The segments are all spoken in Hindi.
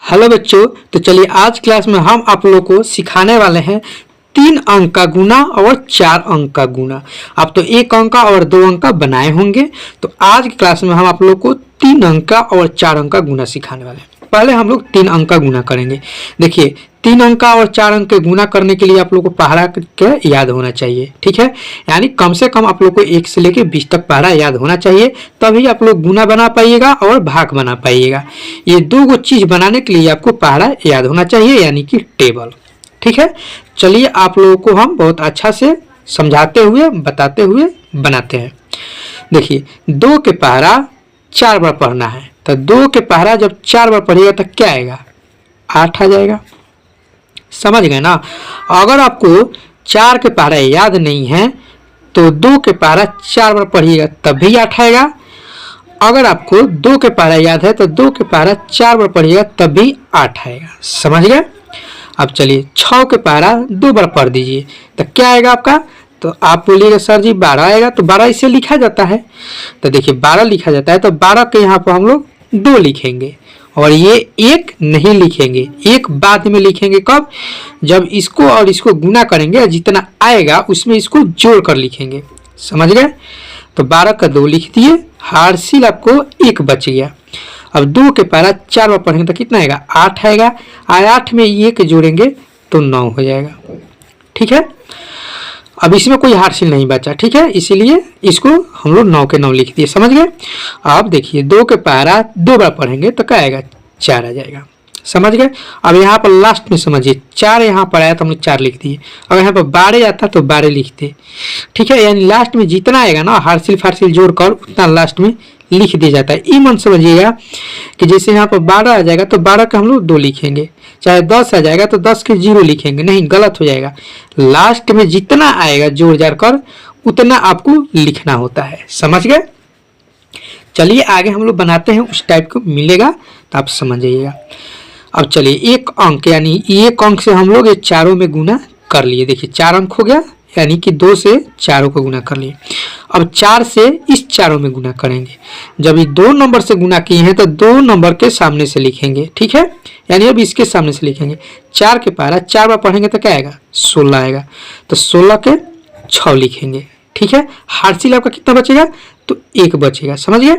हेलो बच्चों, तो चलिए आज क्लास में हम आप लोगों को सिखाने वाले हैं 3 अंक का गुना और 4 अंक का गुना। आप तो 1 अंक का और 2 अंक का बनाए होंगे। तो आज की क्लास में हम आप लोग को 3 अंक का और 4 अंक का गुना सिखाने वाले हैं। पहले हम लोग 3 अंक का गुना करेंगे। देखिए 3 अंक का और 4 अंक के गुना करने के लिए आप लोग को पहाड़ा क्या याद होना चाहिए, ठीक है। यानी कम से कम आप लोग को 1 से लेकर 20 तक पहाड़ा याद होना चाहिए, तभी आप लोग गुना बना पाइएगा और भाग बना पाइएगा। ये 2 चीज बनाने के लिए आपको पहाड़ा याद होना चाहिए, यानी कि टेबल, ठीक है। चलिए आप लोगों को हम बहुत अच्छा से समझाते हुए बताते हुए बनाते हैं। देखिए 2 के पहाड़ा 4 बार पढ़ना है, तो 2 के पहाड़ा जब 4 बार पढ़िएगा तो क्या आएगा, 8 आ जाएगा। समझ गए ना। अगर आपको 4 के पहाड़ा याद नहीं है तो 2 के पहाड़ा 4 बार पढ़िएगा तब भी 8 आएगा। अगर आपको 2 के पहाड़ा याद है तो 2 के पहाड़ा 4 बार पढ़िएगा तब भी 8 आएगा। समझ गए। अब चलिए 6 के पहाड़ा 2 बार पढ़ दीजिए तो क्या आएगा आपका, तो आप बोलिएगा सर जी 12 आएगा। तो 12 इसे लिखा जाता है, तो देखिए 12 लिखा जाता है, तो 12 के यहाँ पर हम लोग 2 लिखेंगे और ये 1 नहीं लिखेंगे, 1 बाद में लिखेंगे। कब, जब इसको और इसको गुना करेंगे, जितना आएगा उसमें इसको जोड़ कर लिखेंगे। समझ गए। तो 12 का 2 लिख दिए, हार्सिल आपको 1 बच गया। अब 2 के पहाड़ा 4 बार पढ़ेंगे तो कितना आएगा, 8 आएगा। 8 में 1 जोड़ेंगे तो 9 हो जाएगा, ठीक है। अब इसमें कोई हार्सिल नहीं बचा, ठीक है, इसीलिए इसको हम लोग 9 के 9 लिख दिए। समझ गए। अब देखिए 2 के पहाड़ा 2 बार पढ़ेंगे तो क्या आएगा, 4 आ जाएगा। समझ गए। अब यहाँ पर लास्ट में समझिए 4 यहाँ पर आया तो हम लोग 4 लिख दिए। अगर यहाँ पर 12 आता तो 12 लिखते, ठीक है। यानी लास्ट में जितना आएगा ना हार्सिल फार्सिल जोड़कर उतना लास्ट में लिख दिया जाता है। ये मन समझिएगा कि जैसे यहाँ पर 12 आ जाएगा तो 12 का हम लोग 2 लिखेंगे, चाहे 10 आ जाएगा तो 10 के 0 लिखेंगे, नहीं गलत हो जाएगा। लास्ट में जितना आएगा जोड़ जाड़ कर उतना आपको लिखना होता है। समझ गए। चलिए आगे हम लोग बनाते हैं, उस टाइप को मिलेगा तो आप समझ जाइएगा। अब चलिए 1 अंक, यानी 1 अंक से हम लोग ये चारों में गुना कर लिए। देखिए 4 अंक हो गया, यानी कि 2 से चारों को गुना कर लिए। अब 4 से इस चारों में गुना करेंगे। जब ये 2 नंबर से गुना किए हैं तो 2 नंबर के सामने से लिखेंगे, ठीक है। यानी अब इसके सामने से लिखेंगे। 4 के पहाड़ा 4 बार पढ़ेंगे तो क्या आएगा, 16 आएगा। तो 16 के 6 लिखेंगे, ठीक है। हार्सिल आपका कितना बचेगा, तो 1 बचेगा। समझ गए।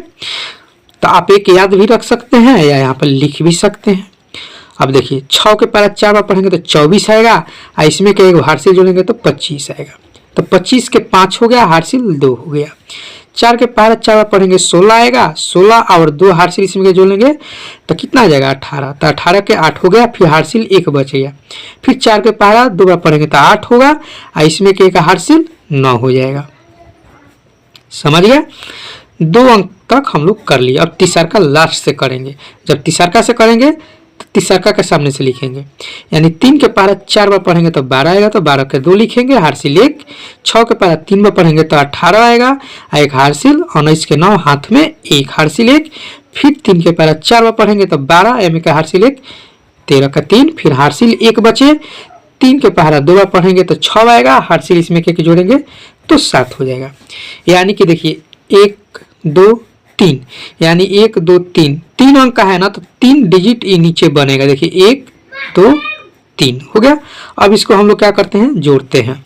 तो आप 1 याद भी रख सकते हैं या यहाँ पर लिख भी सकते हैं। अब देखिए 6 के पहाड़ा 4 बार पढ़ेंगे तो 24 आएगा, और इसमें के 1 हार्सिल जोड़ेंगे तो 25 आएगा। तो 25 के 5 हो गया, हार्सिल 2 हो गया। 4 के पहाड़ा 4 बार पढ़ेंगे 16 आएगा, 16 और 2 हार्सिल इसमें के जोड़ेंगे तो कितना आ जाएगा, 18। तो 18 के 8 हो गया, फिर हार्सिल 1 बचेगा। फिर 4 के पहाड़ा 2 बार पढ़ेंगे तो 8 होगा, और इसमें के 1 हार्सिल 9 हो जाएगा। समझ गया। 2 अंक तक हम लोग कर लिए। अब तीसरका लास्ट से करेंगे। जब तीसरका से करेंगे तो तीसरका के सामने से लिखेंगे। यानी 3 के पहाड़ा 4 बार पढ़ेंगे तो 12 आएगा, तो 12 के 2 लिखेंगे, हार्सिल 1। 6 के पहाड़ा 3 बार पढ़ेंगे तो 18 आएगा, और 1 हार्सिल, 19 के 9 हाथ में 1 हार्सिल 1। फिर 3 के पहाड़ा 4 बार पढ़ेंगे तो 12, एम का हार्सिल 1, 13 का 3, फिर हार्सिल 1 बचे। 3 के पहाड़ा 2 बार पढ़ेंगे तो 6 आएगा, हार्सिल इसमें के जोड़ेंगे तो 7 हो जाएगा। यानी कि देखिए 1 2 3, यानी 1 2 3 3 अंक का है ना, तो 3 डिजिट ये नीचे बनेगा। देखिए 1 2 3 हो गया। अब इसको हम लोग क्या करते हैं, जोड़ते हैं।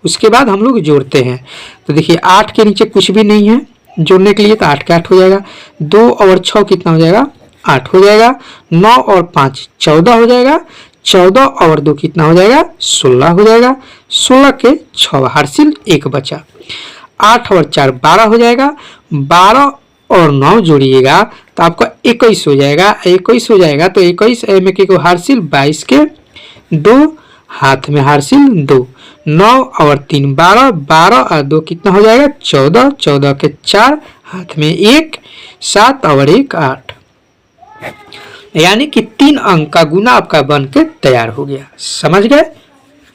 उसके बाद हम लोग जोड़ते हैं। तो देखिए 8 के नीचे कुछ भी नहीं है जोड़ने के लिए, तो 8 के 8 हो जाएगा। 2 और 6 कितना हो जाएगा, 8 हो जाएगा। 9 और 5 14 हो जाएगा। 14 और 2 कितना हो जाएगा, 16 हो जाएगा। 16 के 6 हार्सिल 1 बचा। 8 और 4 12 हो जाएगा। 12 और 9 जोड़िएगा तो आपका 21 हो जाएगा। 21 हो जाएगा तो 21 में के हार्सिल 22 के 2 हाथ में हार्सिल 2। 9 और 3 12, 12 और 2 कितना हो जाएगा, 14। 14 के 4 हाथ में 1, 7 और 1 8। यानी कि 3 अंक का गुना आपका बन के तैयार हो गया। समझ गए।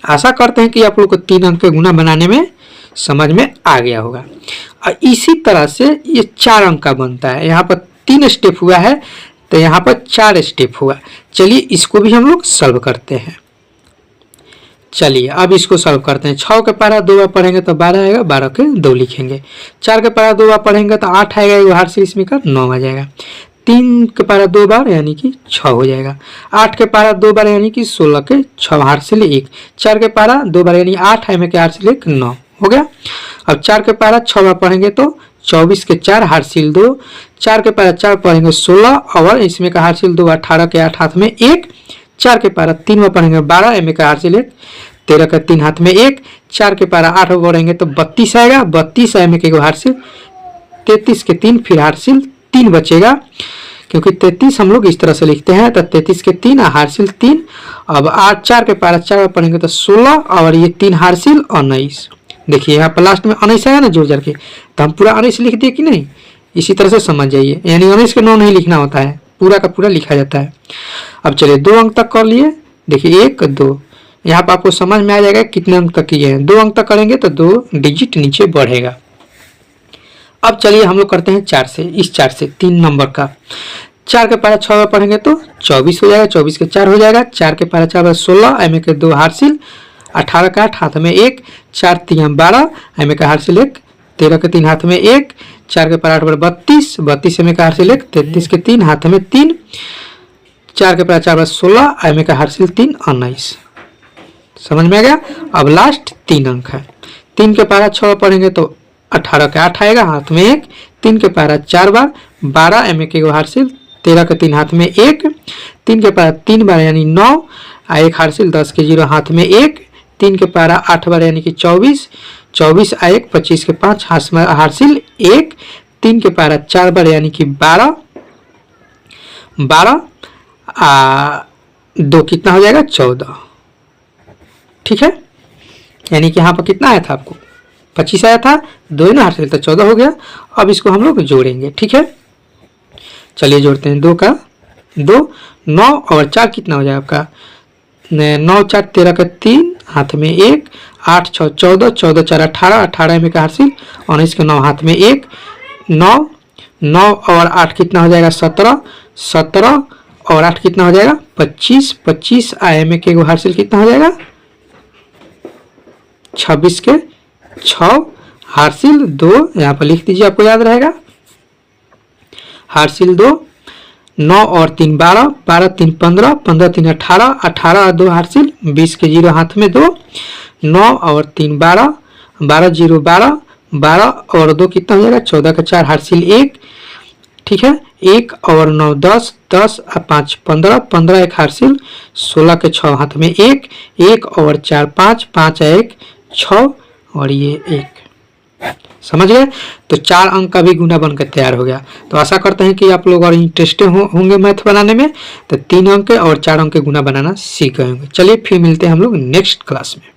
आशा करते हैं कि आप लोग को 3 अंक के गुना बनाने में समझ में आ गया होगा। और इसी तरह से ये 4 अंक का बनता है। यहाँ पर 3 स्टेप हुआ है तो यहाँ पर 4 स्टेप हुआ। चलिए इसको भी हम लोग सॉल्व करते हैं। चलिए अब इसको सॉल्व करते हैं। 6 के पहाड़ा 2 बार पढ़ेंगे तो 12 आएगा, 12 के 2 लिखेंगे। 4 के पहाड़ा 2 बार पढ़ेंगे तो 8 आएगा, हार्सिल इसमें का 9 आ जाएगा। 3 के पारा 2 बार यानी कि 6 हो जाएगा। 8 के पारा 2 बार यानी कि 16 के 6 हासिल 1। 4 के पारा 2 बार यानी 8 एम के हासिल 1 9 हो गया। अब 4 के पारा 6 बार पढ़ेंगे तो 24 के 4 हासिल 2। 4 के पारा 4 पढ़ेंगे 16 और इसमें का हासिल 2 18 के 8 हाथ में 1। 4 के पारा 3 बार पढ़ेंगे 12 एम का हासिल 1। 13 का 3 हाथ में 1। 4 के पारा 8 बार पढ़ेंगे तो 32 आएगा। 32 एम के हासिल 33 के 3 फिर हासिल 3 बचेगा, क्योंकि 33 हम लोग इस तरह से लिखते हैं तो 33 के 3 हासिल 3। अब 8 4 के पारा 4 बार पढ़ेंगे तो 16 और ये 3 हासिल 19। देखिए यहाँ पर लास्ट में 19 आया ना जोड़ जोड़ के, तो हम पूरा 19 लिख दिए कि नहीं, इसी तरह से समझ जाइए। यानी 19 के 9 नहीं लिखना होता है, पूरा का पूरा लिखा जाता है। अब चलिए 2 अंक तक कर लिए। देखिए 1 2, यहाँ पर आपको समझ में आ जाएगा कितने अंक तक किए हैं। 2 अंक तक करेंगे तो 2 डिजिट नीचे बढ़ेगा। अब चलिए हम लोग करते हैं 4 से, इस 4 से 3 नंबर का। 4 के पारा 6 बार पढ़ेंगे तो 24 हो जाएगा। 24 के 4 हो जाएगा। 4 के पारा 4 बार 16 एम के 2 हासिल 18 का 8 हाथ में 1। 4 3 12 एम का हासिल 1। 13 के 3 हाथ में 1। 4 के पारा 8 बार 32 32 एम का हासिल 1। 33 के 3 हाथ में 3। 4 के पारा 4 बार 16 एम का हासिल 3 19। समझ में आ गया। अब लास्ट 3 अंक है। 3 के पारा 6 बार पढ़ेंगे तो 18 के 8 आएगा, हाथ में 1। 3 के पारा 4 बार 12 एम के हासिल 13 के 3 हाथ में 1। 3 के पारा 3 बार यानी 9 1 हासिल 10 के 0 हाथ में 1। 3 के पारा 8 बार यानी कि 24 24 1 25 के 5 हासिल 1। 3 के पारा 4 बार यानी कि 12 12 2 कितना हो जाएगा 14। ठीक है, यानी कि यहाँ पर कितना आया था आपको 25 आया था, 2 ना हासिल तो 14 हो गया। अब इसको हम लोग जोड़ेंगे। ठीक है, चलिए जोड़ते हैं। 2 का 2 9 और 4 कितना हो जाएगा आपका 9 4 13 का 3 हाथ में 1। 8 6 14 14 4 18 18 में का हासिल 19 के 9 हाथ में 1। 9 9 और 8 कितना हो जाएगा 17 17 और 8 कितना हो जाएगा 25 25 में के हासिल कितना हो जाएगा 26 के 6 हासिल 2। यहाँ पर लिख दीजिए, आपको याद रहेगा। हासिल 2 9 और 3 12 12 3 15 15 3 18 18 2 हासिल 20 के 0 हाथ में 2। 9 और 3 12 12 0 12 12 और 2 कितना हो जाएगा 14 का 4 हासिल 1। ठीक है, 1 और 9 10 10 5 15 15 1 हासिल 16 के 6 हाथ में 1। 1 और 4 5 5 1 6 और ये 1। समझ गए। तो 4 अंक का भी गुना बनकर तैयार हो गया। तो आशा करते हैं कि आप लोग और इंटरेस्टेड होंगे मैथ बनाने में, तो 3 अंक और 4 अंक के गुना बनाना सीख गए होंगे। चलिए फिर मिलते हैं हम लोग नेक्स्ट क्लास में।